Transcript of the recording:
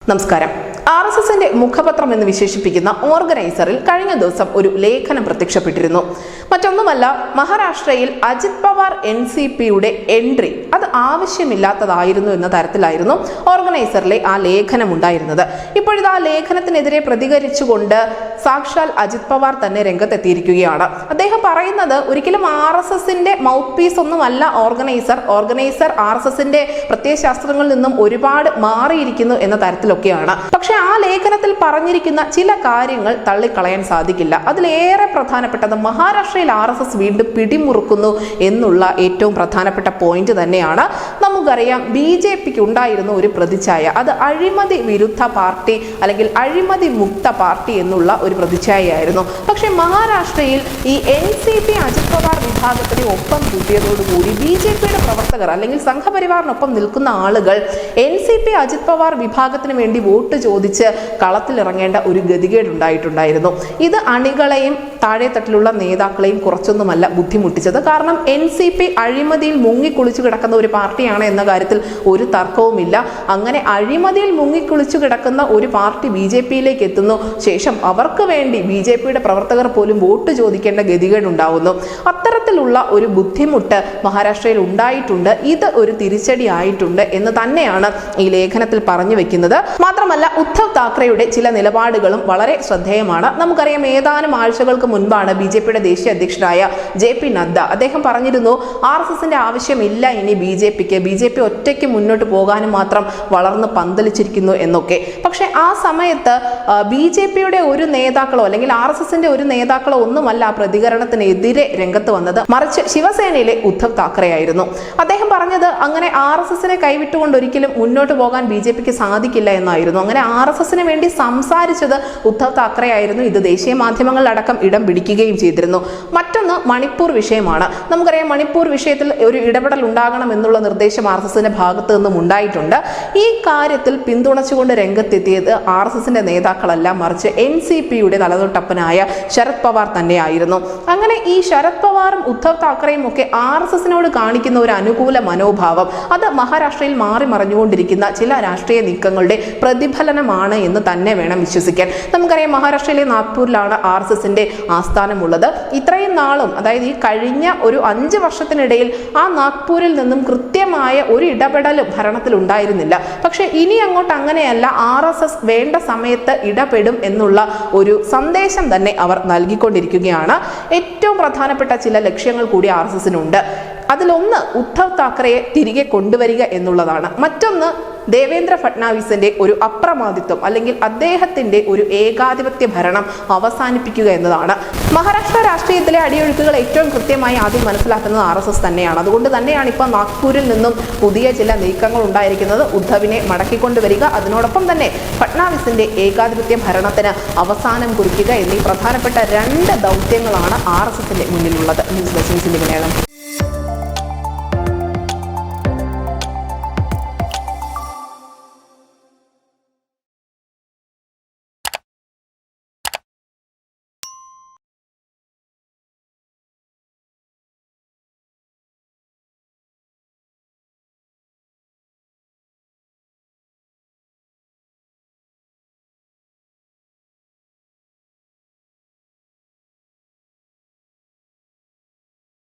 നമസ്കാരം. RSSന്റെ മുഖപത്രം എന്ന് വിശേഷിപ്പിക്കുന്ന ഓർഗനൈസറിൽ കഴിഞ്ഞ ദിവസം ഒരു ലേഖനം പ്രത്യക്ഷപ്പെട്ടിരുന്നു. മറ്റൊന്നുമല്ല, മഹാരാഷ്ട്രയിൽ അജിത് പവാർ NCPയുടെ എൻട്രി അത് ആവശ്യമില്ലാത്തതായിരുന്നു എന്ന തരത്തിലായിരുന്നു ഓർഗനൈസറിലെ ആ ലേഖനം ഉണ്ടായിരുന്നത്. ഇപ്പോഴിത് ആ ലേഖനത്തിനെതിരെ പ്രതികരിച്ചുകൊണ്ട് സാക്ഷാൽ അജിത് പവാർ തന്നെ രംഗത്തെത്തിയിരിക്കുകയാണ്. അദ്ദേഹം പറയുന്നത് ഒരിക്കലും RSSന്റെ മൗത്ത് പീസ് ഒന്നുമല്ല ഓർഗനൈസർ RSSന്റെ പ്രത്യയശാസ്ത്രങ്ങളിൽ നിന്നും ഒരുപാട് മാറിയിരിക്കുന്നു എന്ന തരത്തിലൊക്കെയാണ്. പക്ഷെ ആ ലേഖനത്തിൽ പറഞ്ഞിരിക്കുന്ന ചില കാര്യങ്ങൾ തള്ളിക്കളയാൻ സാധിക്കില്ല. അതിലേറെ പ്രധാനപ്പെട്ടത് മഹാരാഷ്ട്രയിൽ RSS വീണ്ടും പിടിമുറുക്കുന്നു എന്നുള്ള ഏറ്റവും പ്രധാനപ്പെട്ട പോയിന്റ് തന്നെയാണ്. നമുക്കറിയാം, BJPക്ക് ഉണ്ടായിരുന്ന ഒരു പ്രതിച്ഛായ, അത് അഴിമതി വിരുദ്ധ പാർട്ടി അല്ലെങ്കിൽ അഴിമതി മുക്ത പാർട്ടി എന്നുള്ള ഒരു പ്രതിച്ഛായയായിരുന്നു. പക്ഷെ മഹാരാഷ്ട്രയിൽ ഈ NCP അജിത് പവാർ വിഭാഗത്തിന് ഒപ്പം കൂട്ടിയതോടുകൂടി BJPയുടെ പ്രവർത്തകർ അല്ലെങ്കിൽ സംഘപരിവാറിനൊപ്പം നിൽക്കുന്ന ആളുകൾ NCP അജിത് പവാർ വിഭാഗത്തിന് വേണ്ടി വോട്ട് ചോദിച്ച് കളത്തിലിറങ്ങേണ്ട ഒരു ഗതികേടുണ്ടായിട്ടുണ്ടായിരുന്നു. ഇത് അണികളെയും താഴെത്തട്ടിലുള്ള നേതാക്കളെയും കുറച്ചൊന്നുമല്ല ബുദ്ധിമുട്ടിച്ചത്. കാരണം NCP അഴിമതിയിൽ മുങ്ങിക്കുളിച്ചു കിടക്കുന്ന ഒരു പാർട്ടിയാണ് എന്ന കാര്യത്തിൽ ഒരു തർക്കവുമില്ല. അങ്ങനെ അഴിമതിയിൽ മുങ്ങിക്കുളിച്ചു കിടക്കുന്ന ഒരു പാർട്ടി BJPയിലേക്ക് എത്തുന്നു. ശേഷം അവർക്ക് വേണ്ടി BJPയുടെ പ്രവർത്തകർ പോലും വോട്ട് ചോദിക്കേണ്ട ഗതികേടുണ്ടാവുന്നു. അത്തരത്തിലുള്ള ഒരു ബുദ്ധിമുട്ട് മഹാരാഷ്ട്രയിൽ ഉണ്ടായിട്ടുണ്ട്. ഇത് ഒരു തിരിച്ചടി ആയിട്ടുണ്ട് എന്ന് തന്നെയാണ് ഈ ലേഖനത്തിൽ പറഞ്ഞു വെക്കുന്നത്. മാത്രമല്ല, ഉദ്ധവ് താക്കറെയുടെ ചില നിലപാടുകളും വളരെ ശ്രദ്ധേയമാണ്. നമുക്കറിയാം, ഏതാനും ആഴ്ചകൾക്ക് മുൻപാണ് BJPയുടെ ദേശീയ അധ്യക്ഷനായ JP നദ്ദ അദ്ദേഹം പറഞ്ഞിരുന്നു, RSSന്റെ ആവശ്യമില്ല ഇനി BJP ഒറ്റയ്ക്ക് മുന്നോട്ട് പോകാനും മാത്രം വളർന്ന് പന്തലിച്ചിരിക്കുന്നു എന്നൊക്കെ. പക്ഷെ ആ സമയത്ത് BJPയുടെ ഒരു നേതാക്കളോ അല്ലെങ്കിൽ RSSന്റെ ഒരു നേതാക്കളോ ഒന്നുമല്ല ആ പ്രതികരണത്തിനെതിരെ രംഗത്ത് വന്നത്, മറിച്ച് ശിവസേനയിലെ ഉദ്ധവ് താക്കറെയായിരുന്നു. അദ്ദേഹം പറഞ്ഞത് അങ്ങനെ RSSനെ കൈവിട്ടുകൊണ്ട് ഒരിക്കലും മുന്നോട്ട് പോകാൻ BJPക്ക് സാധിക്കില്ല എന്നായിരുന്നു. അങ്ങനെ RSSന് വേണ്ടി സംസാരിച്ചത് ഉദ്ധവ് താക്കറെയായിരുന്നു. ഇത് ദേശീയ മാധ്യമങ്ങളിലടക്കം ഇടം പിടിക്കുകയും ചെയ്തിരുന്നു. മറ്റൊന്ന് മണിപ്പൂർ വിഷയമാണ്. നമുക്കറിയാം, മണിപ്പൂർ വിഷയത്തിൽ ഒരു ഇടപെടൽ ഉണ്ടാകണം എന്നുള്ള നിർദ്ദേശം RSSന്റെ ഭാഗത്തു നിന്നും ഉണ്ടായിട്ടുണ്ട്. ഈ കാര്യത്തിൽ പിന്തുണച്ചുകൊണ്ട് രംഗത്തെത്തിയത് RSSന്റെ നേതാക്കളല്ല, മറിച്ച് NCPയുടെ തലതൊട്ടപ്പനായ ശരത് പവാർ തന്നെയായിരുന്നു. അങ്ങനെ ഈ ശരത് പവാറും ഉദ്ധവ് താക്കറെയും ഒക്കെ RSSനോട് കാണിക്കുന്ന ഒരു അനുകൂല മനോഭാവം അത് മഹാരാഷ്ട്രയിൽ മാറി മറിഞ്ഞുകൊണ്ടിരിക്കുന്ന ചില രാഷ്ട്രീയ നീക്കങ്ങളുടെ പ്രതിഫലനമാണ് എന്ന് തന്നെ വേണം വിശ്വസിക്കാൻ. നമുക്കറിയാം, മഹാരാഷ്ട്രയിലെ നാഗ്പൂരിലാണ് RSSന്റെ ആസ്ഥാനമുള്ളത്. ഇത്രയും നാളും, അതായത് ഈ കഴിഞ്ഞ ഒരു 5 വർഷത്തിനിടയിൽ ആ നാഗ്പൂരിൽ നിന്നും കൃത്യമായ ഒരു ഇടപെടലും ഭരണത്തിൽ ഉണ്ടായിരുന്നില്ല. പക്ഷെ ഇനി അങ്ങോട്ട് അങ്ങനെയല്ല, RSS വേണ്ട സമയത്ത് ഇടപെടും എന്നുള്ള ഒരു സന്ദേശം തന്നെ അവർ നൽകിക്കൊണ്ടിരിക്കുകയാണ്. ഏറ്റവും പ്രധാനപ്പെട്ട ചില ലക്ഷ്യങ്ങൾ കൂടി RSSനുണ്ട്. അതിലൊന്ന് ഉദ്ധവ് താക്കറെയെ തിരികെ കൊണ്ടുവരിക എന്നുള്ളതാണ്. മറ്റൊന്ന് ദേവേന്ദ്ര ഫട്നാവിസിന്റെ ഒരു അപ്രമാദിത്വം അല്ലെങ്കിൽ അദ്ദേഹത്തിന്റെ ഒരു ഏകാധിപത്യ ഭരണം അവസാനിപ്പിക്കുക എന്നതാണ്. മഹാരാഷ്ട്ര രാഷ്ട്രീയത്തിലെ അടിയൊഴുക്കുകൾ ഏറ്റവും കൃത്യമായി ആദ്യം മനസ്സിലാക്കുന്നത് RSS തന്നെയാണ്. അതുകൊണ്ട് തന്നെയാണ് ഇപ്പോൾ നാഗ്പൂരിൽ നിന്നും പുതിയ ചില നീക്കങ്ങൾ ഉണ്ടായിരിക്കുന്നത്. ഉദ്ധവിനെ മടക്കിക്കൊണ്ടുവരിക, അതിനോടൊപ്പം തന്നെ ഫട്നാവിസിന്റെ ഏകാധിപത്യ ഭരണത്തിന് അവസാനം കുറിക്കുക എന്നീ പ്രധാനപ്പെട്ട 2 ദൗത്യങ്ങളാണ് RSSന്റെ മുന്നിലുള്ളത്. News desk Malayalam.